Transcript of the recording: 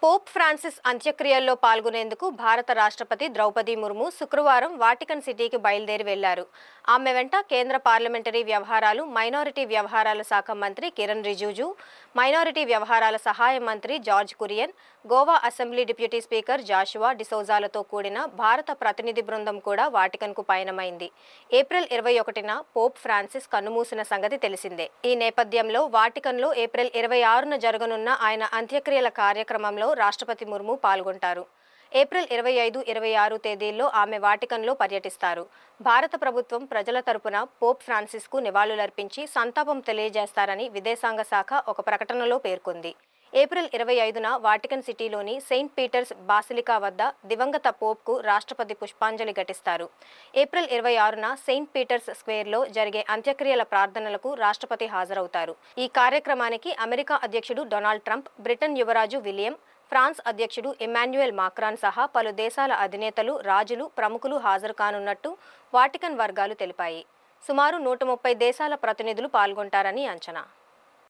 Pope Francis అంత్యక్రియల్లో పాల్గొనేందుకు భారత రాష్ట్రపతి ద్రౌపది ముర్ము శుక్రవారం వాటికన్ సిటీకి బయలుదేరి వెళ్లారు. ఆమె వెంట కేంద్ర పార్లమెంటరీ వ్యవహారాలు, మైనారిటీ వ్యవహారాల శాఖ మంత్రి కిరణ్ రిజిజు, మైనారిటీ వ్యవహారాల సహాయ మంత్రి George Kurian, Goa assembly deputy speaker Joshua డిసౌజాలతో కూడిన భారత ప్రతినిధి బృందం కూడా వాటికన్కు పయనమైంది. ఏప్రిల్ 21న పోప్ ఫ్రాన్సిస్ కన్నుమూసిన సంగతి తెలిసిందే. ఈ నేపథ్యంలో వాటికన్లో ఏప్రిల్ 26న జరగనున్న ఆయన అంత్యక్రియల కార్యక్రమంలో రాష్ట్రపతి ముర్ము పాల్గొంటారు. ఏప్రిల్ 25, 26 తేదీల్లో ఆమె వాటికన్లో పర్యటిస్తారు. భారత ప్రభుత్వం ప్రజల తరపున పోప్ ఫ్రాన్సిస్కు నివాళులర్పించి సంతాపం తెలియజేస్తారని విదేశాంగ శాఖ ఒక ప్రకటనలో పేర్కొంది. ఏప్రిల్ 25న Vatican City Saint Peter's Basilica వద్ద దివంగత పోప్కు రాష్ట్రపతి పుష్పాంజలి ఘటిస్తారు. ఏప్రిల్ 26న సెయింట్ పీటర్స్ స్క్వేర్లో జరిగే అంత్యక్రియల ప్రార్థనలకు రాష్ట్రపతి హాజరవుతారు. ఈ కార్యక్రమానికి అమెరికా అధ్యక్షుడు డొనాల్డ్ ట్రంప్, బ్రిటన్ యువరాజు విలియం, ఫ్రాన్స్ అధ్యక్షుడు ఎమాన్యుయల్ మాక్రాన్ సహా పలు దేశాల అధినేతలు, రాజులు, ప్రముఖులు హాజరు కానున్నట్టు వాటికన్ వర్గాలు తెలిపాయి. సుమారు 130 దేశాల ప్రతినిధులు పాల్గొంటారని అంచనా.